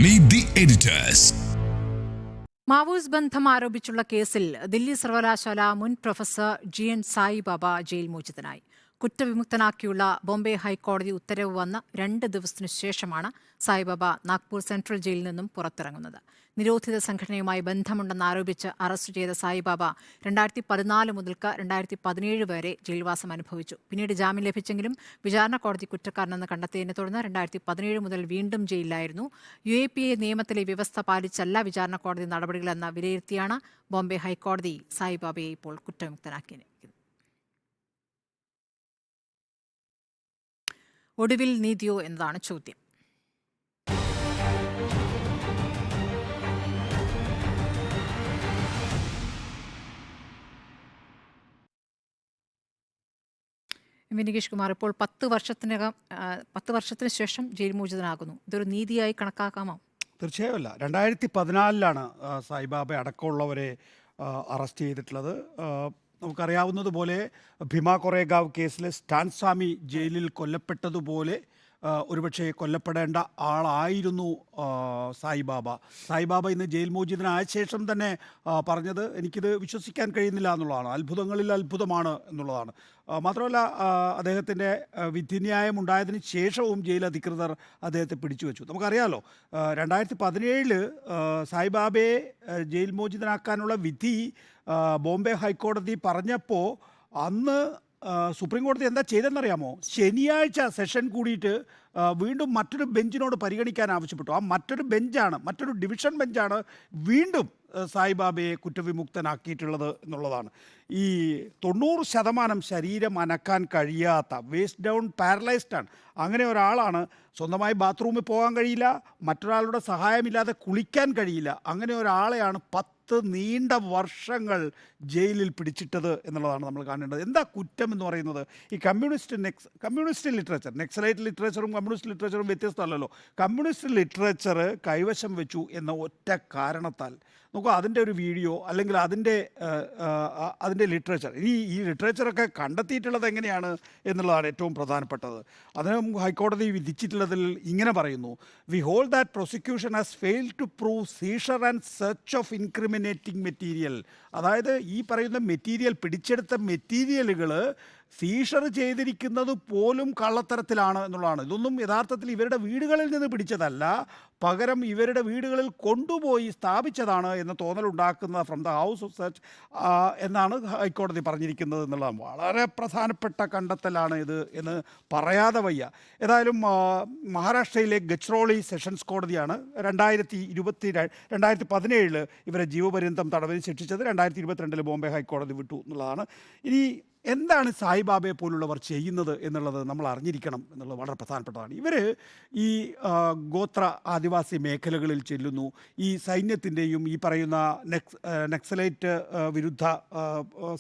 Meet the editors. Maoist ബന്ധം ആരോപിച്ചുള്ള കേസിൽ ദില്ലി സർവകലാശാല മുൻ പ്രൊഫസർ GN സായിബാബ ജയിൽ മോചിതനായി. കുറ്റവിമുക്തനാക്കിയുള്ള ബോംബെ ഹൈക്കോടതി ഉത്തരവ് വന്ന 2 ദിവസത്തിനു ശേഷമാണ് സായിബാബ നാഗ്പൂർ സെൻട്രൽ ജയിലിൽ നിന്നും പുറത്തിറങ്ങുന്നത്. നിരോധിത സംഘടനയുമായി ബന്ധമുണ്ടെന്നാരോപിച്ച് അറസ്റ്റ് ചെയ്ത സായിബാബ 2014 മുതൽക്ക് 2017 വരെ ജയിൽവാസം അനുഭവിച്ചു. പിന്നീട് ജാമ്യം ലഭിച്ചെങ്കിലും വിചാരണ കോടതി കുറ്റക്കാരനെന്ന് കണ്ടെത്തിയതിനെ തുടർന്ന് 2017 മുതൽ വീണ്ടും ജയിലിലായിരുന്നു. UAPA നിയമത്തിലെ വ്യവസ്ഥ പാലിച്ചല്ല വിചാരണ കോടതി നടപടികളെന്ന് വിലയിരുത്തിയാണ് ബോംബെ ഹൈക്കോടതി സായിബാബയെ ഇപ്പോൾ കുറ്റവിമുക്തനാക്കിയത്. ഒടുവിൽ നീതിയോ എന്നതാണ് ചോദ്യം. നികേഷ് കുമാർ, ഇപ്പോൾ 10 വർഷത്തിന് ശേഷം ജയിൽ മോചിതനാകുന്നു. ഇതൊരു നീതിയായി കണക്കാക്കാമോ? തീർച്ചയായും അല്ല. 2014 സായിബാബ അടക്കമുള്ളവരെ അറസ്റ്റ് ചെയ്തിട്ടുള്ളത്. നമുക്കറിയാവുന്നതുപോലെ ഭീമ കൊറേഗാവ് കേസിൽ സ്റ്റാൻ സ്വാമി ജയിലിൽ കൊല്ലപ്പെട്ടതുപോലെ ഒരുപക്ഷെ കൊല്ലപ്പെടേണ്ട ആളായിരുന്നു സായിബാബ ഇന്ന് ജയിൽ മോചിതനായ ശേഷം തന്നെ പറഞ്ഞത് എനിക്കിത് വിശ്വസിക്കാൻ കഴിയുന്നില്ല എന്നുള്ളതാണ്. അത്ഭുതങ്ങളിൽ അത്ഭുതമാണ് എന്നുള്ളതാണ്. മാത്രമല്ല, അദ്ദേഹത്തിൻ്റെ വിധിന്യായം ഉണ്ടായതിന് ശേഷവും ജയിൽ അധികൃതർ അദ്ദേഹത്തെ പിടിച്ചു വെച്ചു. നമുക്കറിയാമല്ലോ, 2017 സായിബാബയെ ജയിൽ മോചിതനാക്കാനുള്ള വിധി ബോംബെ ഹൈക്കോടതി പറഞ്ഞപ്പോൾ അന്ന് സുപ്രീം കോടതി എന്താ ചെയ്തെന്നറിയാമോ? ശനിയാഴ്ച സെഷൻ കൂടിയിട്ട് വീണ്ടും മറ്റൊരു ബെഞ്ചിനോട് പരിഗണിക്കാൻ ആവശ്യപ്പെട്ടു. ആ മറ്റൊരു ഡിവിഷൻ ബെഞ്ചാണ് വീണ്ടും സായിബാബയെ കുറ്റവിമുക്തനാക്കിയിട്ടുള്ളത് എന്നുള്ളതാണ്. ഈ 90% ശരീരം അനക്കാൻ കഴിയാത്ത, വേസ്റ്റ് ഡൗൺ പാരലൈസ്ഡാണ്. അങ്ങനെ ഒരാളാണ്. സ്വന്തമായി ബാത്റൂമിൽ പോകാൻ കഴിയില്ല, മറ്റൊരാളുടെ സഹായമില്ലാതെ കുളിക്കാൻ കഴിയില്ല. അങ്ങനെ ഒരാളെയാണ് 10 നീണ്ട വർഷങ്ങൾ ജയിലിൽ പിടിച്ചിട്ടത് എന്നുള്ളതാണ് നമ്മൾ കാണേണ്ടത്. എന്താ കുറ്റം എന്ന് പറയുന്നത്? ഈ കമ്മ്യൂണിസ്റ്റ് ലിറ്ററേച്ചർ, നെക്സലൈറ്റ് ലിറ്ററേച്ചറും കമ്മ്യൂണിസ്റ്റ് ലിറ്ററേച്ചറും വ്യത്യസ്തമല്ലല്ലോ. കമ്മ്യൂണിസ്റ്റ് ലിറ്ററേച്ചർ കൈവശം വെച്ചു എന്ന ഒറ്റ കാരണത്താൽ നോക്കുക, അതിൻ്റെ ഒരു വീഡിയോ അല്ലെങ്കിൽ അതിൻ്റെ ലിറ്ററേച്ചർ, ഈ ലിറ്ററേച്ചറൊക്കെ കണ്ടെത്തിയിട്ടുള്ളത് എങ്ങനെയാണ് എന്നുള്ളതാണ് ഏറ്റവും പ്രധാനപ്പെട്ടത്. അതിന് ഹൈക്കോടതി വിധിച്ചിട്ടുള്ളതിൽ ഇങ്ങനെ പറയുന്നു: we hold that prosecution has failed to prove seizure and search of incriminating material. അതായത് ഈ പറയുന്ന പിടിച്ചെടുത്ത മെറ്റീരിയലുകൾ സീഷർ ചെയ്തിരിക്കുന്നത് പോലും കള്ളത്തരത്തിലാണ് എന്നുള്ളതാണ്. ഇതൊന്നും യഥാർത്ഥത്തിൽ ഇവരുടെ വീടുകളിൽ നിന്ന് പിടിച്ചതല്ല, പകരം ഇവരുടെ വീടുകളിൽ കൊണ്ടുപോയി സ്ഥാപിച്ചതാണ് എന്ന തോന്നലുണ്ടാക്കുന്ന from the house of search എന്നാണ് ഹൈക്കോടതി പറഞ്ഞിരിക്കുന്നത് എന്നുള്ളതാണ്. വളരെ പ്രധാനപ്പെട്ട കണ്ടെത്തലാണ് ഇത് എന്ന് പറയാതെ വയ്യ. ഏതായാലും മഹാരാഷ്ട്രയിലെ ഗച്ച്രോളി സെഷൻസ് കോടതിയാണ് 2017 ഇവരെ ജീവപര്യന്തം തടവിന് ശിക്ഷിച്ചത്. 2022 ബോംബെ ഹൈക്കോടതി വിട്ടു എന്നുള്ളതാണ്. ഇനി എന്താണ് സായിബാബയെ പോലുള്ളവർ ചെയ്യുന്നത് എന്നുള്ളത് നമ്മൾ അറിഞ്ഞിരിക്കണം എന്നുള്ളത് വളരെ പ്രധാനപ്പെട്ടതാണ്. ഇവർ ഈ ഗോത്ര ആദിവാസി മേഖലകളിൽ ചെല്ലുന്നു. ഈ സൈന്യത്തിൻ്റെയും ഈ പറയുന്ന നക്സലൈറ്റ് വിരുദ്ധ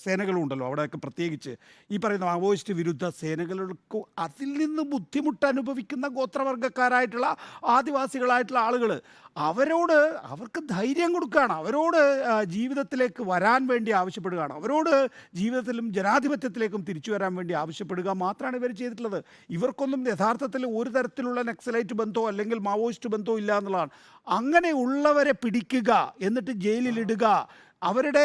സേനകളുണ്ടല്ലോ, അവിടെയൊക്കെ പ്രത്യേകിച്ച് ഈ പറയുന്ന മാവോയിസ്റ്റ് വിരുദ്ധ സേനകൾക്ക് അതിൽ നിന്ന് ബുദ്ധിമുട്ട് അനുഭവിക്കുന്ന ഗോത്രവർഗ്ഗക്കാരായിട്ടുള്ള ആദിവാസികളായിട്ടുള്ള ആളുകൾ, അവർക്ക് ധൈര്യം കൊടുക്കുകയാണ്, അവരോട് ജീവിതത്തിലേക്ക് വരാൻ വേണ്ടി ആവശ്യപ്പെടുകയാണ്, അവരോട് ജീവിതത്തിലും ജനാധിപത്യത്തിലേക്കും തിരിച്ചു വരാൻ വേണ്ടി ആവശ്യപ്പെടുക മാത്രമാണ് ഇവർ ചെയ്തിട്ടുള്ളത്. ഇവർക്കൊന്നും യഥാർത്ഥത്തിൽ ഒരു തരത്തിലുള്ള നക്സലൈറ്റ് ബന്ധമോ അല്ലെങ്കിൽ മാവോയിസ്റ്റ് ബന്ധമോ ഇല്ല എന്നുള്ളതാണ്. അങ്ങനെയുള്ളവരെ പിടിക്കുക, എന്നിട്ട് ജയിലിലിടുക, അവരുടെ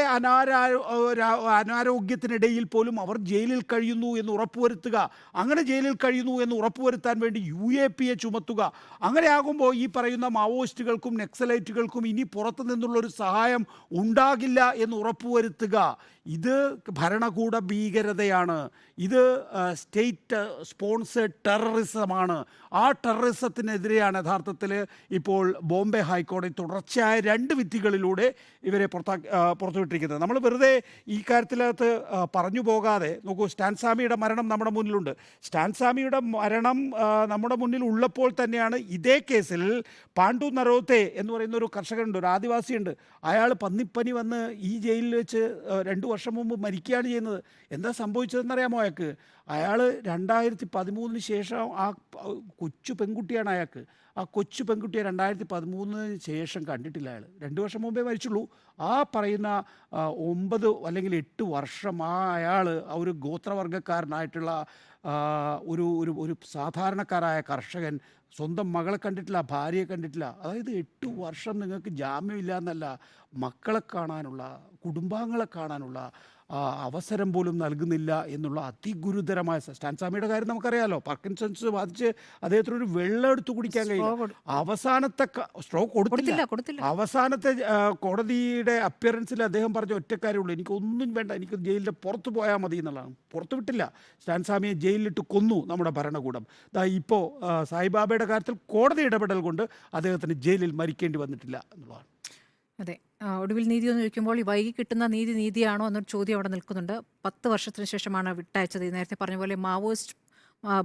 അനാരോഗ്യത്തിനിടയിൽ പോലും അവർ ജയിലിൽ കഴിയുന്നു എന്ന് ഉറപ്പുവരുത്തുക, അങ്ങനെ ജയിലിൽ കഴിയുന്നു എന്ന് ഉറപ്പുവരുത്താൻ വേണ്ടി UAPA ചുമത്തുക. അങ്ങനെയാകുമ്പോൾ ഈ പറയുന്ന മാവോയിസ്റ്റുകൾക്കും നക്സലൈറ്റുകൾക്കും ഇനി പുറത്തു നിന്നുള്ളൊരു സഹായം ഉണ്ടാകില്ല എന്ന് ഉറപ്പുവരുത്തുക. ഇത് ഭരണകൂട ഭീകരതയാണ്. ഇത് സ്റ്റേറ്റ് സ്പോൺസേഡ് ടെററിസമാണ്. ആ ടെററിസത്തിനെതിരെയാണ് യഥാർത്ഥത്തിൽ ഇപ്പോൾ ബോംബെ ഹൈക്കോടതി തുടർച്ചയായ 2 വിധികളിലൂടെ ഇവരെ പുറത്തുവിട്ടിരിക്കുന്നത്. നമ്മൾ വെറുതെ ഈ കാര്യത്തിനകത്ത് പറഞ്ഞു പോകാതെ നോക്കൂ, സ്റ്റാൻ സ്വാമിയുടെ മരണം നമ്മുടെ മുന്നിലുണ്ട്. സ്റ്റാൻ സ്വാമിയുടെ മരണം നമ്മുടെ മുന്നിൽ ഉള്ളപ്പോൾ തന്നെയാണ് ഇതേ കേസിൽ പാണ്ഡു നരോത്തെ എന്ന് പറയുന്ന ഒരു കർഷകനുണ്ട്, ഒരു ആദിവാസിയുണ്ട്. അയാൾ പന്നിപ്പനി വന്ന് ഈ ജയിലിൽ വെച്ച് 2 വർഷം മുമ്പ് മരിക്കുകയാണ് ചെയ്യുന്നത്. എന്താ സംഭവിച്ചതെന്നറിയാമോ? അയാൾ 2013 ശേഷം കൊച്ചു പെൺകുട്ടിയാണ് അയാൾക്ക്. ആ കൊച്ചു പെൺകുട്ടിയെ 2013 ശേഷം കണ്ടിട്ടില്ല അയാൾ. 2 വർഷം മുമ്പേ മരിച്ചുള്ളൂ. ആ പറയുന്ന 9 അല്ലെങ്കിൽ 8 വർഷം അയാൾ ഒരു ഗോത്രവർഗ്ഗക്കാരനായിട്ടുള്ള ആ, ഒരു ഒരു ഒരു സാധാരണക്കാരായ കർഷകൻ സ്വന്തം മകളെ കണ്ടിട്ടില്ല, ഭാര്യയെ കണ്ടിട്ടില്ല. അതായത് 8 വർഷം നിങ്ങൾക്ക് ജാമ്യമില്ല എന്നല്ല, മക്കളെ കാണാനുള്ള, കുടുംബാംഗങ്ങളെ കാണാനുള്ള അവസരം പോലും നൽകുന്നില്ല എന്നുള്ള അതിഗുരുതരമായ സ്റ്റാൻസാമിയുടെ കാര്യം നമുക്കറിയാലോ. പാർക്കിൻസൺസ് ബാധിച്ച് അദ്ദേഹത്തിന് ഒരു വെള്ളം എടുത്തു കുടിക്കാൻ കഴിയില്ല. അവസാനത്തെ സ്ട്രോ കൊടുത്തില്ല. കൊടുത്തില്ല. അവസാനത്തെ കോടതിയുടെ അപ്പിയറൻസിൽ അദ്ദേഹം പറഞ്ഞ ഒറ്റക്കാര്യമുള്ളൂ, എനിക്കൊന്നും വേണ്ട, എനിക്ക് ജയിലിൻ്റെ പുറത്ത് പോയാൽ മതി എന്നുള്ളതാണ്. പുറത്ത് വിട്ടില്ല. സ്റ്റാൻസാമിയെ ജയിലിലിട്ട് കൊന്നു നമ്മുടെ ഭരണകൂടം. ഇപ്പോൾ സായിബാബയുടെ കാര്യത്തിൽ കോടതി ഇടപെടൽ കൊണ്ട് അദ്ദേഹത്തിന് ജയിലിൽ മരിക്കേണ്ടി വന്നിട്ടില്ല എന്നുള്ളതാണ്. അതെ. ഒടുവിൽ നീതി എന്ന് ചോദിക്കുമ്പോൾ ഈ വൈകി കിട്ടുന്ന നീതിയാണോ എന്നൊരു ചോദ്യം അവിടെ നിൽക്കുന്നുണ്ട്. 10 വർഷത്തിന് ശേഷമാണ് വിട്ടയച്ചത്. നേരത്തെ പറഞ്ഞ പോലെ മാവോയിസ്റ്റ്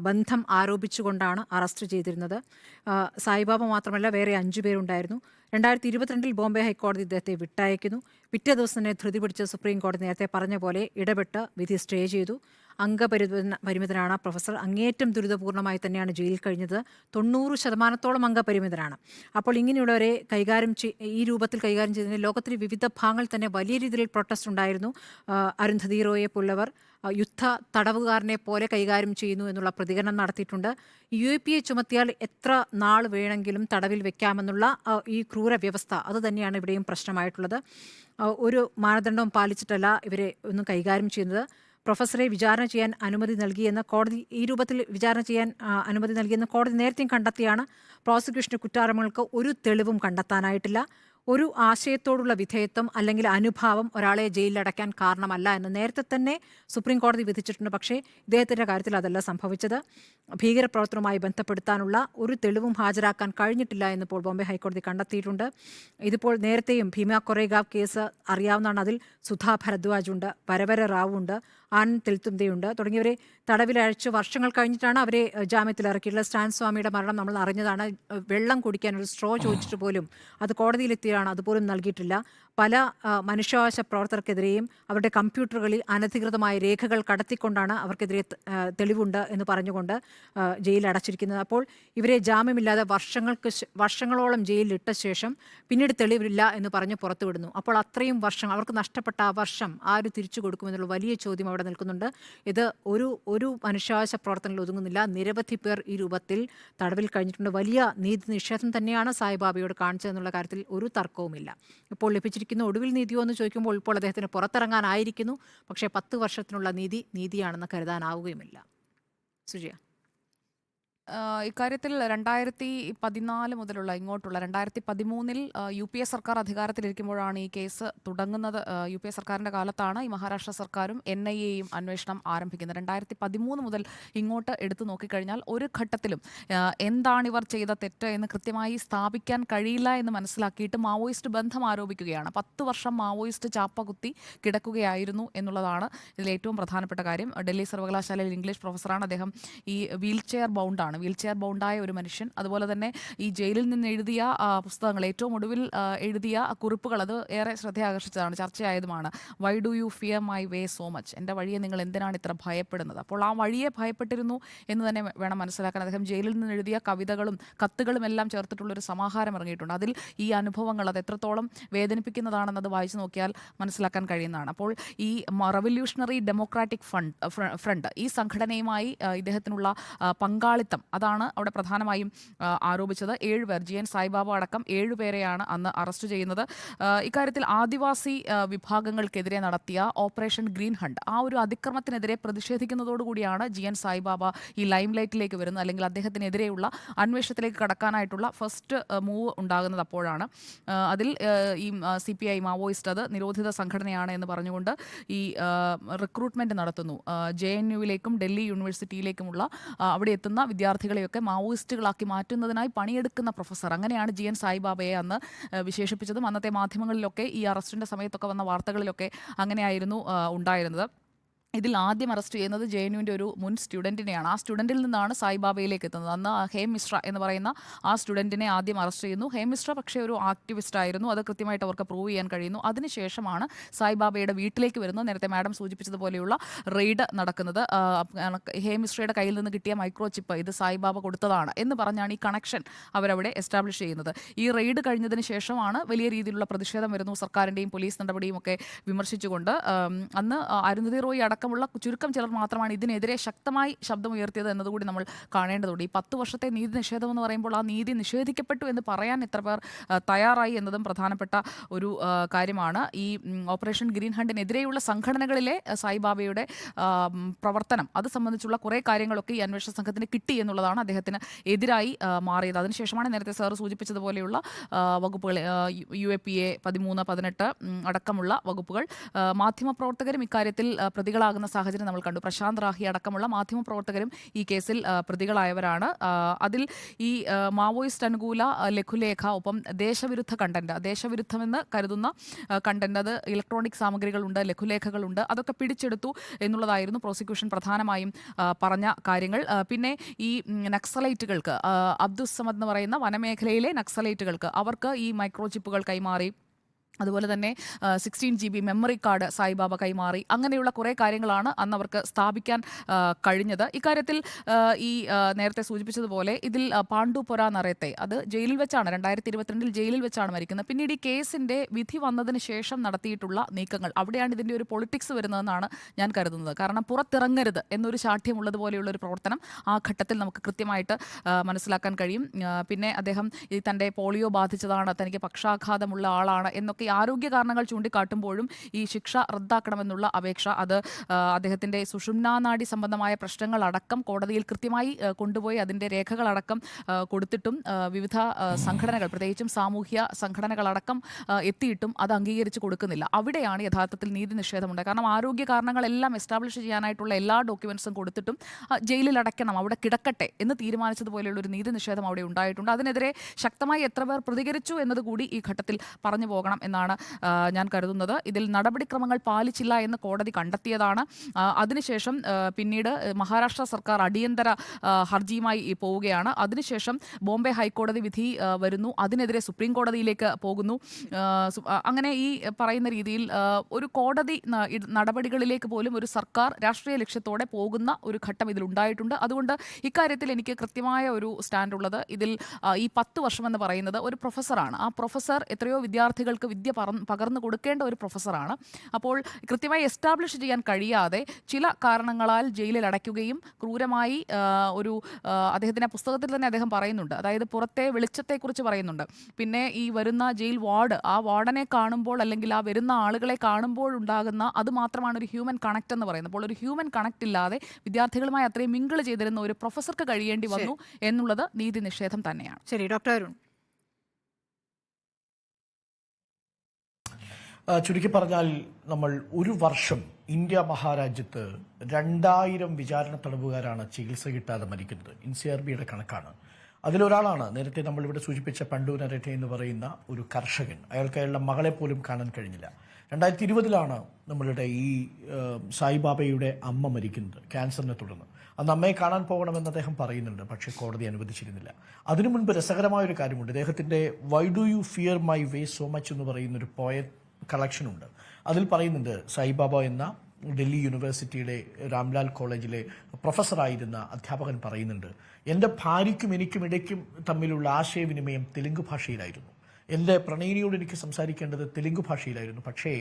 ബന്ധം ആരോപിച്ചുകൊണ്ടാണ് അറസ്റ്റ് ചെയ്തിരുന്നത്. സായിബാബ മാത്രമല്ല, വേറെ 5 പേരുണ്ടായിരുന്നു. 2022 ബോംബെ ഹൈക്കോടതി ഇദ്ദേഹത്തെ വിട്ടയക്കുന്നു. പിറ്റേ ദിവസം തന്നെ ധൃതി പിടിച്ച് സുപ്രീം കോടതി നേരത്തെ പറഞ്ഞ പോലെ ഇടപെട്ട് വിധി സ്റ്റേ ചെയ്തു. അംഗപരിമിതനാണ് പ്രൊഫസർ. അങ്ങേയറ്റം ദുരിതപൂർണ്ണമായി തന്നെയാണ് ജയിലിൽ കഴിഞ്ഞത്. 90% അംഗപരിമിതനാണ്. അപ്പോൾ ഇങ്ങനെയുള്ളവരെ ഈ രൂപത്തിൽ കൈകാര്യം ചെയ്തതിന് ലോകത്തിലെ വിവിധ ഭാഗങ്ങളിൽ തന്നെ വലിയ രീതിയിൽ പ്രൊട്ടസ്റ്റ് ഉണ്ടായിരുന്നു. അരുന്ധതി റോയെ പോലുള്ളവർ യുദ്ധ തടവുകാരനെ പോലെ കൈകാര്യം ചെയ്യുന്നു എന്നുള്ള പ്രതികരണം നടത്തിയിട്ടുണ്ട്. UAPA ചുമത്തിയാൽ എത്ര നാൾ വേണമെങ്കിലും തടവിൽ വെക്കാമെന്നുള്ള ഈ ക്രൂര വ്യവസ്ഥ അത് തന്നെയാണ് ഇവിടെയും പ്രശ്നമായിട്ടുള്ളത്. ഒരു മാനദണ്ഡവും പാലിച്ചിട്ടല്ല ഇവരെ ഒന്നും കൈകാര്യം ചെയ്യുന്നത്. പ്രൊഫസറെ വിചാരണ ചെയ്യാൻ അനുമതി നൽകിയെന്ന് കോടതി, ഈ രൂപത്തിൽ വിചാരണ ചെയ്യാൻ അനുമതി നൽകിയെന്ന് കോടതി നേരത്തെയും കണ്ടെത്തിയാണ്. പ്രോസിക്യൂഷന് കുറ്റാരോപണങ്ങൾക്ക് ഒരു തെളിവും കണ്ടെത്താനായിട്ടില്ല. ഒരു ആശയത്തോടുള്ള വിധേയത്വം അല്ലെങ്കിൽ അനുഭാവം ഒരാളെ ജയിലിലടയ്ക്കാൻ കാരണമല്ല എന്ന് നേരത്തെ തന്നെ സുപ്രീം കോടതി വിധിച്ചിട്ടുണ്ട്. പക്ഷേ ഇദ്ദേഹത്തിൻ്റെ കാര്യത്തിൽ അതല്ല സംഭവിച്ചത്. ഭീകരപ്രവർത്തനവുമായി ബന്ധപ്പെടുത്താനുള്ള ഒരു തെളിവും ഹാജരാക്കാൻ കഴിഞ്ഞിട്ടില്ല എന്നിപ്പോൾ ബോംബെ ഹൈക്കോടതി കണ്ടെത്തിയിട്ടുണ്ട്. ഇതിപ്പോൾ നേരത്തെയും ഭീമ കൊറേഗാവ് കേസ് അറിയാവുന്നതാണ്. അതിൽ സുധാ ഭരദ്വാജ് ഉണ്ട്, വരവര റാവു ഉണ്ട്, ആനന്ദ് തെൽത്തുംദെയുണ്ട് തുടങ്ങിയവരെ തടവിലയച്ച് വർഷങ്ങൾ കഴിഞ്ഞിട്ടാണ് അവരെ ജാമ്യത്തിലിറക്കിയിട്ടുള്ളത്. സ്റ്റാൻ സ്വാമിയുടെ മരണം നമ്മൾ അറിഞ്ഞതാണ്. വെള്ളം കുടിക്കാൻ ഒരു സ്ട്രോ ചോദിച്ചിട്ട് പോലും അത് കോടതിയിലെത്തിയാണ്, അതുപോലും നൽകിയിട്ടില്ല. പല മനുഷ്യാവകാശ പ്രവർത്തകർക്കെതിരെയും അവരുടെ കമ്പ്യൂട്ടറുകളിൽ അനധികൃതമായ രേഖകൾ കടത്തിക്കൊണ്ടാണ് അവർക്കെതിരെ തെളിവുണ്ട് എന്ന് പറഞ്ഞുകൊണ്ട് ജയിലടച്ചിരിക്കുന്നത്. അപ്പോൾ ഇവരെ ജാമ്യമില്ലാതെ വർഷങ്ങളോളം ജയിലിലിട്ട ശേഷം പിന്നീട് തെളിവില്ല എന്ന് പറഞ്ഞ് പുറത്തുവിടുന്നു. അപ്പോൾ അത്രയും വർഷം അവർക്ക് നഷ്ടപ്പെട്ട ആ വർഷം ആര് തിരിച്ചു കൊടുക്കുമെന്നുള്ള വലിയ ചോദ്യം അവിടെ നിൽക്കുന്നുണ്ട്. ഇത് ഒരു മനുഷ്യാവകാശ പ്രവർത്തനത്തിൽ ഒതുങ്ങുന്നില്ല. നിരവധി പേർ ഈ രൂപത്തിൽ തടവിൽ കഴിഞ്ഞിട്ടുണ്ട്. വലിയ നീതി നിഷേധം തന്നെയാണ് സായിബാബയോട് കാണിച്ചതെന്നുള്ള കാര്യത്തിൽ ഒരു തർക്കവുമില്ല. ഇപ്പോൾ ലഭിച്ചിരിക്കുന്ന ഒടുവിൽ നീതിയോ എന്ന് ചോദിക്കുമ്പോൾ ഇപ്പോൾ അദ്ദേഹത്തിന് പുറത്തിറങ്ങാനായിരിക്കുന്നു. പക്ഷേ 10 വർഷത്തിനുള്ള നീതിയാണെന്ന് കരുതാനാവുകയുമില്ല. സുജിയ, ഇക്കാര്യത്തിൽ 2014 മുതലുള്ള ഇങ്ങോട്ടുള്ള 2013 UPA സർക്കാർ അധികാരത്തിലിരിക്കുമ്പോഴാണ് ഈ കേസ് തുടങ്ങുന്നത്. UPA സർക്കാരിൻ്റെ കാലത്താണ് ഈ മഹാരാഷ്ട്ര സർക്കാരും NIAയും അന്വേഷണം ആരംഭിക്കുന്നത്. 2013 മുതൽ ഇങ്ങോട്ട് എടുത്തു നോക്കിക്കഴിഞ്ഞാൽ ഒരു ഘട്ടത്തിലും എന്താണിവർ ചെയ്ത തെറ്റ് എന്ന് കൃത്യമായി സ്ഥാപിക്കാൻ കഴിയില്ല എന്ന് മനസ്സിലാക്കിയിട്ട് മാവോയിസ്റ്റ് ബന്ധം ആരോപിക്കുകയാണ്. 10 വർഷം മാവോയിസ്റ്റ് ചാപ്പകുത്തി കിടക്കുകയായിരുന്നു എന്നുള്ളതാണ് ഇതിൽ ഏറ്റവും പ്രധാനപ്പെട്ട കാര്യം. ഡൽഹി സർവകലാശാലയിൽ ഇംഗ്ലീഷ് പ്രൊഫസറാണ് അദ്ദേഹം. ഈ വീൽ ചെയർ ബൗണ്ടായ ഒരു മനുഷ്യൻ. അതുപോലെ തന്നെ ഈ ജയിലിൽ നിന്ന് എഴുതിയ പുസ്തകങ്ങൾ, ഏറ്റവും ഒടുവിൽ എഴുതിയ കുറിപ്പുകൾ, അത് ഏറെ ശ്രദ്ധയാകർഷിച്ചതാണ്, ചർച്ചയായതുമാണ്. Why do you fear my way so much? എൻ്റെ വഴിയെ നിങ്ങൾ എന്തിനാണ് ഇത്ര ഭയപ്പെടുന്നത്? അപ്പോൾ ആ വഴിയെ ഭയപ്പെട്ടിരുന്നു എന്ന് തന്നെ വേണം മനസ്സിലാക്കാൻ. അദ്ദേഹം ജയിലിൽ നിന്ന് എഴുതിയ കവിതകളും കത്തുകളും എല്ലാം ചേർത്തിട്ടുള്ളൊരു സമാഹാരം ഇറങ്ങിയിട്ടുണ്ട്. അതിൽ ഈ അനുഭവങ്ങൾ അത് എത്രത്തോളം വേദനിപ്പിക്കുന്നതാണെന്നത് വായിച്ചു നോക്കിയാൽ മനസ്സിലാക്കാൻ കഴിയുന്നതാണ്. അപ്പോൾ ഈ റവല്യൂഷണറി ഡെമോക്രാറ്റിക് ഫ്രണ്ട് ഈ സംഘടനയുമായി ഇദ്ദേഹത്തിനുള്ള പങ്കാളിത്തം, അതാണ് അവിടെ പ്രധാനമായും ആരോപിച്ചത്. 7 പേർ, GN സായിബാബ അടക്കം 7 പേരെയാണ് അന്ന് അറസ്റ്റ് ചെയ്യുന്നത്. ഇക്കാര്യത്തിൽ ആദിവാസി വിഭാഗങ്ങൾക്കെതിരെ നടത്തിയ ഓപ്പറേഷൻ ഗ്രീൻ ഹണ്ട്, ആ ഒരു അതിക്രമത്തിനെതിരെ പ്രതിഷേധിക്കുന്നതോടുകൂടിയാണ് GN സായിബാബ ഈ ലൈം ലൈറ്റിലേക്ക് വരുന്നത്, അല്ലെങ്കിൽ അദ്ദേഹത്തിനെതിരെയുള്ള അന്വേഷണത്തിലേക്ക് കടക്കാനായിട്ടുള്ള ഫസ്റ്റ് മൂവ് ഉണ്ടാകുന്നത് അപ്പോഴാണ്. അതിൽ ഈ CPI മാവോയിസ്റ്റ് അത് നിരോധിത സംഘടനയാണ് എന്ന് പറഞ്ഞുകൊണ്ട് ഈ റിക്രൂട്ട്മെൻറ്റ് നടത്തുന്നു. JNUവിലേക്കും ഡൽഹി യൂണിവേഴ്സിറ്റിയിലേക്കുമുള്ള അവിടെ എത്തുന്ന വിദ്യാർത്ഥികളെയൊക്കെ മാവോയിസ്റ്റുകളാക്കി മാറ്റുന്നതിനായി പണിയെടുക്കുന്ന പ്രൊഫസർ, അങ്ങനെയാണ് GN സായിബാബയെ അന്ന് വിശേഷിപ്പിച്ചതും. അന്നത്തെ മാധ്യമങ്ങളിലൊക്കെ ഈ അറസ്റ്റിൻ്റെ സമയത്തൊക്കെ വന്ന വാർത്തകളിലൊക്കെ അങ്ങനെയായിരുന്നു ഉണ്ടായിരുന്നത്. ഇതിൽ ആദ്യം അറസ്റ്റ് ചെയ്യുന്നത് JNUവിൻ്റെ ഒരു മുൻ സ്റ്റുഡൻറ്റിനെയാണ്. ആ സ്റ്റുഡൻറ്റിൽ നിന്നാണ് സായിബാബയിലേക്ക് എത്തുന്നത്. അന്ന് ഹേം മിശ്ര എന്ന് പറയുന്ന ആ സ്റ്റുഡൻറ്റിനെ ആദ്യം അറസ്റ്റ് ചെയ്യുന്നു. ഹേം മിശ്ര പക്ഷേ ഒരു ആക്ടിവിസ്റ്റ് ആയിരുന്നു. അത് കൃത്യമായിട്ട് അവർക്ക് പ്രൂവ് ചെയ്യാൻ കഴിയുന്നു. അതിനുശേഷമാണ് സായിബാബയുടെ വീട്ടിലേക്ക് വരുന്നത്. നേരത്തെ മാഡം സൂചിപ്പിച്ചതുപോലെയുള്ള റെയ്ഡ് നടക്കുന്നത്. ഹേം മിശ്രയുടെ കയ്യിൽ നിന്ന് കിട്ടിയ മൈക്രോ ചിപ്പ് ഇത് സായിബാബ കൊടുത്തതാണ് എന്ന് പറഞ്ഞാണ് ഈ കണക്ഷൻ അവരവിടെ എസ്റ്റാബ്ലിഷ് ചെയ്യുന്നത്. ഈ റെയ്ഡ് കഴിഞ്ഞതിന് ശേഷമാണ് വലിയ രീതിയിലുള്ള പ്രതിഷേധം വരുന്നു. സർക്കാരിൻ്റെയും പോലീസ് നടപടിയും ഒക്കെ വിമർശിച്ചുകൊണ്ട് അന്ന് അരുന്ധതി റോയ് അടക്കമുള്ള ചുരുക്കം ചിലർ മാത്രമാണ് ഇതിനെതിരെ ശക്തമായി ശബ്ദമുയർത്തിയത് എന്നതുകൂടി നമ്മൾ കാണേണ്ടതുണ്ട്. ഈ 10 വർഷത്തെ നീതി നിഷേധം എന്ന് പറയുമ്പോൾ ആ നീതി നിഷേധിക്കപ്പെട്ടു എന്ന് പറയാൻ എത്ര പേർ തയ്യാറായി എന്നതും പ്രധാനപ്പെട്ട ഒരു കാര്യമാണ്. ഈ ഓപ്പറേഷൻ ഗ്രീൻ ഹണ്ടിനെതിരെയുള്ള സംഘടനകളിലെ സായിബാബയുടെ പ്രവർത്തനം അത് സംബന്ധിച്ചുള്ള കുറേ കാര്യങ്ങളൊക്കെ ഈ അന്വേഷണ സംഘത്തിന് കിട്ടി എന്നുള്ളതാണ് അദ്ദേഹത്തിന് എതിരായി മാറിയത്. അതിനുശേഷമാണ് നേരത്തെ സാർ സൂചിപ്പിച്ചതുപോലെയുള്ള വകുപ്പുകൾ UAPA 13, 18 അടക്കമുള്ള വകുപ്പുകൾ. മാധ്യമപ്രവർത്തകരും ഇക്കാര്യത്തിൽ പ്രതികളാകുന്ന സാഹചര്യം നമ്മൾ കണ്ടു. പ്രശാന്ത് റാഹി അടക്കമുള്ള മാധ്യമപ്രവർത്തകരും ഈ കേസിൽ പ്രതികളായവരാണ്. അതിൽ ഈ മാവോയിസ്റ്റ് അനുകൂല ലഘുലേഖ, ഒപ്പം ദേശവിരുദ്ധ കണ്ടന്റ്, ദേശവിരുദ്ധമെന്ന് കരുതുന്ന കണ്ടന്റ്, അത് ഇലക്ട്രോണിക് സാമഗ്രികളുണ്ട്, ലഘുലേഖകളുണ്ട്, അതൊക്കെ പിടിച്ചെടുത്തു എന്നുള്ളതായിരുന്നു പ്രോസിക്യൂഷൻ പ്രധാനമായും പറഞ്ഞ കാര്യങ്ങൾ. പിന്നെ ഈ നക്സലൈറ്റുകൾക്ക്, അബ്ദുസ് സമദ് എന്ന് പറയുന്ന വനമേഖലയിലെ നക്സലൈറ്റുകൾക്ക് അവർക്ക് ഈ മൈക്രോ ചിപ്പുകൾ കൈമാറി, അതുപോലെ തന്നെ 16 GB മെമ്മറി കാർഡ് സായിബാബ കൈമാറി. അങ്ങനെയുള്ള കുറേ കാര്യങ്ങളാണ് അന്ന് അവർക്ക് സ്ഥാപിക്കാൻ കഴിഞ്ഞത്. ഇക്കാര്യത്തിൽ ഈ നേരത്തെ സൂചിപ്പിച്ചതുപോലെ ഇതിൽ പാണ്ഡു പൊര നറേത്തെ അത് ജയിലിൽ വെച്ചാണ് 2022 ജയിലിൽ വെച്ചാണ് മരിക്കുന്നത്. പിന്നീട് ഈ കേസിൻ്റെ വിധി വന്നതിന് ശേഷം നടത്തിയിട്ടുള്ള നീക്കങ്ങൾ, അവിടെയാണ് ഇതിൻ്റെ ഒരു പൊളിറ്റിക്സ് വരുന്നതെന്നാണ് ഞാൻ കരുതുന്നത്. കാരണം പുറത്തിറങ്ങരുത് എന്നൊരു ശാഠ്യമുള്ളതുപോലെയുള്ള ഒരു പ്രവർത്തനം ആ ഘട്ടത്തിൽ നമുക്ക് കൃത്യമായിട്ട് മനസ്സിലാക്കാൻ കഴിയും. പിന്നെ അദ്ദേഹം ഈ തൻ്റെ പോളിയോ ബാധിച്ചതാണ്, തനിക്ക് പക്ഷാഘാതമുള്ള ആളാണ് എന്നൊക്കെ ആരോഗ്യ കാരണങ്ങൾ ചൂണ്ടിക്കാട്ടുമ്പോഴും ഈ ശിക്ഷ റദ്ദാക്കണമെന്നുള്ള അപേക്ഷ അത് അദ്ദേഹത്തിൻ്റെ സുഷുമ്നാനാഡി സംബന്ധമായ പ്രശ്നങ്ങളടക്കം കോടതിയിൽ കൃത്യമായി കൊണ്ടുപോയി അതിൻ്റെ രേഖകളടക്കം കൊടുത്തിട്ടും വിവിധ സംഘടനകൾ, പ്രത്യേകിച്ചും സാമൂഹ്യ സംഘടനകളടക്കം എത്തിയിട്ടും അത് അംഗീകരിച്ച് കൊടുക്കുന്നില്ല. അവിടെയാണ് യഥാർത്ഥത്തിൽ നീതി നിഷേധമുണ്ടായത്. കാരണം ആരോഗ്യ കാരണങ്ങളെല്ലാം എസ്റ്റാബ്ലിഷ് ചെയ്യാനായിട്ടുള്ള എല്ലാ ഡോക്യുമെൻസും കൊടുത്തിട്ടും ജയിലിൽ അടയ്ക്കണം, അവിടെ കിടക്കട്ടെ എന്ന് തീരുമാനിച്ചതുപോലെയുള്ള ഒരു നീതി നിഷേധം അവിടെ ഉണ്ടായിട്ടുണ്ട്. അതിനെതിരെ ശക്തമായി എത്ര പേർ പ്രതികരിച്ചു എന്നതുകൂടി ഈ ഘട്ടത്തിൽ പറഞ്ഞു പോകണം എന്നാണ് ഞാൻ കരുതുന്നത്. ഇതിൽ നടപടിക്രമങ്ങൾ പാലിച്ചില്ല എന്ന് കോടതി കണ്ടെത്തിയതാണ്. അതിനുശേഷം പിന്നീട് മഹാരാഷ്ട്ര സർക്കാർ അടിയന്തര ഹർജിയുമായി പോവുകയാണ്. അതിനുശേഷം ബോംബെ ഹൈക്കോടതി വിധി വരുന്നു, അതിനെതിരെ സുപ്രീം കോടതിയിലേക്ക് പോകുന്നു. അങ്ങനെ ഈ പറയുന്ന രീതിയിൽ ഒരു കോടതി നടപടികളിലേക്ക് പോലും ഒരു സർക്കാർ രാഷ്ട്രീയ ലക്ഷ്യത്തോടെ പോകുന്ന ഒരു ഘട്ടം ഇതിലുണ്ടായിട്ടുണ്ട്. അതുകൊണ്ട് ഇക്കാര്യത്തിൽ എനിക്ക് കൃത്യമായ ഒരു സ്റ്റാൻഡ് ഉള്ളത്, ഇതിൽ ഈ 10 വർഷമെന്ന് പറയുന്നത് ഒരു പ്രൊഫസറാണ്. ആ പ്രൊഫസർ എത്രയോ വിദ്യാർത്ഥികൾക്ക് വിദ്യ പകർന്നു കൊടുക്കേണ്ട ഒരു പ്രൊഫസറാണ്. അപ്പോൾ കൃത്യമായി എസ്റ്റാബ്ലിഷ് ചെയ്യാൻ കഴിയാതെ ചില കാരണങ്ങളാൽ ജയിലിൽ അടയ്ക്കുകയും ക്രൂരമായി ഒരു അദ്ദേഹത്തിൻ്റെ പുസ്തകത്തിൽ തന്നെ അദ്ദേഹം പറയുന്നുണ്ട്, അതായത് പുറത്തെ വെളിച്ചത്തെക്കുറിച്ച് പറയുന്നുണ്ട്. പിന്നെ ഈ വരുന്ന ജയിൽ വാർഡ്, ആ വാർഡനെ കാണുമ്പോൾ അല്ലെങ്കിൽ ആ വരുന്ന ആളുകളെ കാണുമ്പോൾ ഉണ്ടാകുന്ന അത് മാത്രമാണ് ഒരു ഹ്യൂമൻ കണക്ട് എന്ന് പറയുന്നത്. അപ്പോൾ ഒരു ഹ്യൂമൻ കണക്ട് ഇല്ലാതെ വിദ്യാർത്ഥികളുമായി അത്രയും മിങ്കിൾ ചെയ്തിരുന്ന ഒരു പ്രൊഫസർക്ക് കഴിയേണ്ടി വന്നു എന്നുള്ളത് നീതി നിഷേധം തന്നെയാണ്. ശരി, ഡോക്ടർ അരുൺ. ചുരുക്കി പറഞ്ഞാൽ നമ്മൾ ഒരു വർഷം ഇന്ത്യ മഹാരാജ്യത്ത് 2000 വിചാരണ തടവുകാരാണ് ചികിത്സ കിട്ടാതെ മരിക്കുന്നത്. NCRBയുടെ കണക്കാണ്. അതിലൊരാളാണ് നേരത്തെ നമ്മളിവിടെ സൂചിപ്പിച്ച പണ്ഡു നരേറ്റെ എന്ന് പറയുന്ന ഒരു കർഷകൻ. അയാൾക്ക് അയാളുടെ മകളെ പോലും കാണാൻ കഴിഞ്ഞില്ല. 2020 നമ്മളുടെ ഈ സായിബാബയുടെ അമ്മ മരിക്കുന്നത് ക്യാൻസറിനെ തുടർന്ന്. അന്ന് അമ്മയെ കാണാൻ പോകണമെന്ന് അദ്ദേഹം പറയുന്നുണ്ട്, പക്ഷേ കോടതി അനുവദിച്ചിരുന്നില്ല. അതിനു മുൻപ് രസകരമായൊരു കാര്യമുണ്ട്. അദ്ദേഹത്തിൻ്റെ Y do you fear my way so much എന്ന് പറയുന്നൊരു പോയറ്റ് കളക്ഷൻ ഉണ്ട്. അതിൽ പറയുന്നുണ്ട്, സായിബാബ എന്ന ഡൽഹി യൂണിവേഴ്സിറ്റിയുടെ രാംലാൽ കോളേജിലെ പ്രൊഫസറായിരുന്ന അധ്യാപകൻ പറയുന്നുണ്ട്, എൻ്റെ ഭാര്യയ്ക്കും എനിക്കും ഇടയ്ക്കും തമ്മിലുള്ള ആശയവിനിമയം തെലുങ്ക് ഭാഷയിലായിരുന്നു. എൻ്റെ പ്രണയിനിയോട് എനിക്ക് സംസാരിക്കേണ്ടത് തെലുങ്ക് ഭാഷയിലായിരുന്നു. പക്ഷേ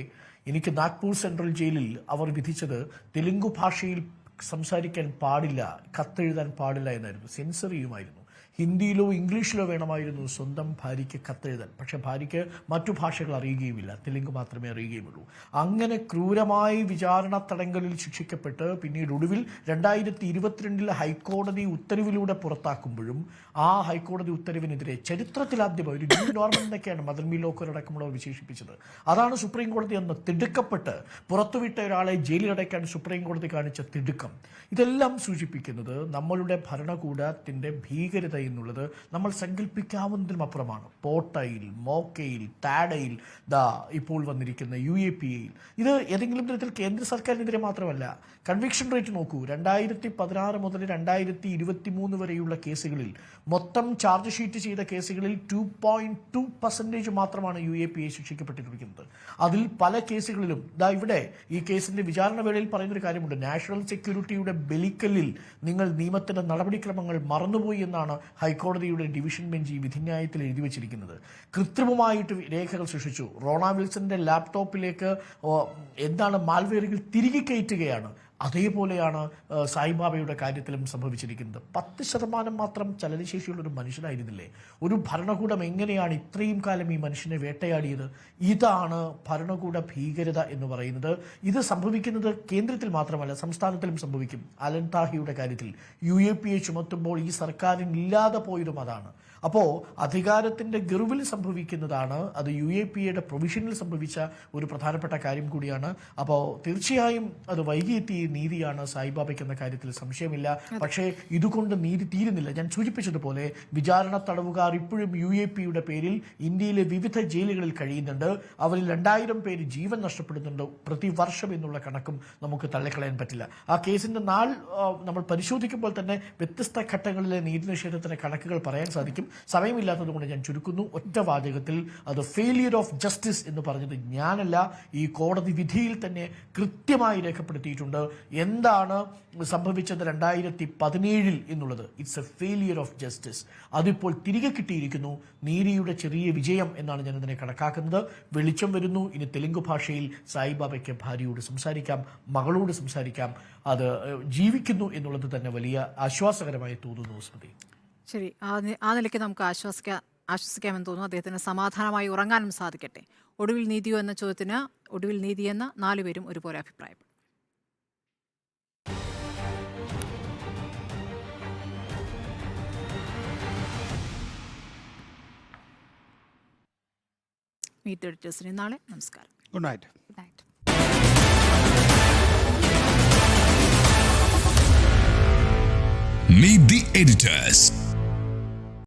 എനിക്ക് നാഗ്പൂർ സെൻട്രൽ ജയിലിൽ അവർ വിധിച്ചത് തെലുങ്ക് ഭാഷയിൽ സംസാരിക്കാൻ പാടില്ല, കത്തെഴുതാൻ പാടില്ല എന്നായിരുന്നു. സെൻസർ ചെയ്യുമായിരുന്നു. ഹിന്ദിയിലോ ഇംഗ്ലീഷിലോ വേണമായിരുന്നു സ്വന്തം ഭാര്യയ്ക്ക് കത്തെഴുതാൻ. പക്ഷെ ഭാര്യയ്ക്ക് മറ്റു ഭാഷകൾ അറിയുകയുമില്ല, തെലുങ്ക് മാത്രമേ അറിയുകയുള്ളൂ. അങ്ങനെ ക്രൂരമായി വിചാരണ തടങ്കലിൽ ശിക്ഷിക്കപ്പെട്ട് പിന്നീട് ഒടുവിൽ 2022 ഹൈക്കോടതി ഉത്തരവിലൂടെ പുറത്താക്കുമ്പോഴും ആ ഹൈക്കോടതി ഉത്തരവിനെതിരെ ചരിത്രത്തിലാദ്യമായി ഒരു ന്യൂ നോർമൽ എന്നൊക്കെയാണ് മദൻ ബി ലോക്കർ അടക്കമുള്ളവർ വിശേഷിപ്പിച്ചത്. അതാണ് സുപ്രീം കോടതി അന്ന് തിടുക്കപ്പെട്ട് പുറത്തുവിട്ട ഒരാളെ ജയിലിലടയ്ക്കാൻ സുപ്രീം കോടതി കാണിച്ച തിടുക്കം. ഇതെല്ലാം സൂചിപ്പിക്കുന്നത് നമ്മളുടെ ഭരണകൂടത്തിൻ്റെ ഭീകരതയെ എന്നുള്ളത് നമ്മൾ സങ്കല്പിക്കാവുന്നതിലും അപ്പുറമാണ്. പോർട്ടയിൽ, മോക്കയിൽ, ടാഡയിൽ, ദാ ഇപ്പോൾ വന്നിരിക്കുന്ന UAPAയിൽ. ഇത് ഏതെങ്കിലും തരത്തിൽ കേന്ദ്ര സർക്കാരിനെതിരെ മാത്രമല്ല. കൺവിക്ഷൻ റേറ്റ് നോക്കൂ. 2016 മുതൽ 2023 വരെയുള്ള കേസുകളിൽ മൊത്തം ചാർജ് ഷീറ്റ് ചെയ്ത കേസുകളിൽ 2.2% മാത്രമാണ് UAPA ശിക്ഷിക്കപ്പെട്ടിരിക്കുന്നത്. അതിൽ പല കേസുകളിലും ദാ ഇവിടെ ഈ കേസിന്റെ വിചാരണ വേളയിൽ പറയുന്നൊരു കാര്യമുണ്ട്. നാഷണൽ സെക്യൂരിറ്റിയുടെ ബലിക്കല്ലിൽ നിങ്ങൾ നിയമത്തിന്റെ നടപടിക്രമങ്ങൾ മറന്നുപോയി എന്നാണ് ഹൈക്കോടതിയുടെ ഡിവിഷൻ ബെഞ്ച് ഈ വിധിന്യായത്തിൽ എഴുതി വച്ചിരിക്കുന്നത്. കൃത്രിമമായിട്ട് രേഖകൾ സൃഷ്ടിച്ചു. റോണ വിൽസന്റെ ലാപ്ടോപ്പിലേക്ക് എന്താണ് മാൽവെയറുകൾ തിരികെ കയറ്റുകയാണ്. അതേപോലെയാണ് സായിബാബയുടെ കാര്യത്തിലും സംഭവിച്ചിരിക്കുന്നത്. 10% മാത്രം ചലനശേഷിയുള്ള ഒരു മനുഷ്യനായിരുന്നില്ലേ? ഒരു ഭരണകൂടം എങ്ങനെയാണ് ഇത്രയും കാലം ഈ മനുഷ്യനെ വേട്ടയാടിയത്? ഇതാണ് ഭരണകൂട ഭീകരത എന്ന് പറയുന്നത്. ഇത് സംഭവിക്കുന്നത് കേന്ദ്രത്തിൽ മാത്രമല്ല, സംസ്ഥാനത്തിലും സംഭവിക്കും. അലൻ താഹിയുടെ കാര്യത്തിൽ UAPA ചുമത്തുമ്പോൾ ഈ സർക്കാരിന് ഇല്ലാതെ പോയതും അതാണ്. അപ്പോൾ അധികാരത്തിൻ്റെ ഗർവിൽ സംഭവിക്കുന്നതാണ്. അത് UAPAയുടെ പ്രൊവിഷനിൽ സംഭവിച്ച ഒരു പ്രധാനപ്പെട്ട കാര്യം കൂടിയാണ്. അപ്പോൾ തീർച്ചയായും അത് വൈകിയെത്തിയ നീതിയാണ് സായിബാബയ്ക്ക് എന്ന കാര്യത്തിൽ സംശയമില്ല. പക്ഷേ ഇതുകൊണ്ട് നീതി തീരുന്നില്ല. ഞാൻ സൂചിപ്പിച്ചതുപോലെ വിചാരണ തടവുകാർ ഇപ്പോഴും UAPAയുടെ പേരിൽ ഇന്ത്യയിലെ വിവിധ ജയിലുകളിൽ കഴിയുന്നുണ്ട്. അവരിൽ 2000 പേര് ജീവൻ നഷ്ടപ്പെടുന്നുണ്ട് പ്രതിവർഷം എന്നുള്ള കണക്കും നമുക്ക് തള്ളിക്കളയാൻ പറ്റില്ല. ആ കേസിൻ്റെ നാൾ നമ്മൾ പരിശോധിക്കുമ്പോൾ തന്നെ വ്യത്യസ്ത ഘട്ടങ്ങളിലെ നീതി നിഷേധത്തിൻ്റെ കണക്കുകൾ പറയാൻ സാധിക്കും. സമയമില്ലാത്തതുകൊണ്ട് ഞാൻ ചുരുക്കുന്നു. ഒറ്റ വാചകത്തിൽ അത് ഫെയിലിയർ ഓഫ് ജസ്റ്റിസ് എന്ന് പറഞ്ഞത് ഞാനല്ല, ഈ കോടതി വിധിയിൽ തന്നെ കൃത്യമായി രേഖപ്പെടുത്തിയിട്ടുണ്ട്. എന്താണ് സംഭവിച്ചത് 2017 എന്നുള്ളത്? It's A failure of justice. അതിപ്പോൾ തിരികെ കിട്ടിയിരിക്കുന്നു. നീതിയുടെ ചെറിയ വിജയം എന്നാണ് ഞാൻ ഇതിനെ കണക്കാക്കുന്നത്. വെളിച്ചം വരുന്നു. ഇനി തെലുങ്ക് ഭാഷയിൽ സായിബാബയ്ക്ക് ഭാര്യയോട് സംസാരിക്കാം, മകളോട് സംസാരിക്കാം. അത് ജീവിക്കുന്നു എന്നുള്ളത് തന്നെ വലിയ ആശ്വാസകരമായി തോന്നുന്നു. സ്മൃതി, ശരി, ആ നിലയ്ക്ക് നമുക്ക് ആശ്വസിക്കാമെന്ന് തോന്നുന്നു. അദ്ദേഹത്തിന് സമാധാനമായി ഉറങ്ങാനും സാധിക്കട്ടെ. ഒടുവിൽ നീതിയോ എന്ന ചോദ്യത്തിന് ഒടുവിൽ നീതിയെന്ന് 4 പേരും ഒരുപോലെ അഭിപ്രായപ്പെട്ടു. മീറ്റ് എഡിറ്റേഴ്സിന് നാളെ. നമസ്കാരം. Good night. Good night. Meet the editors.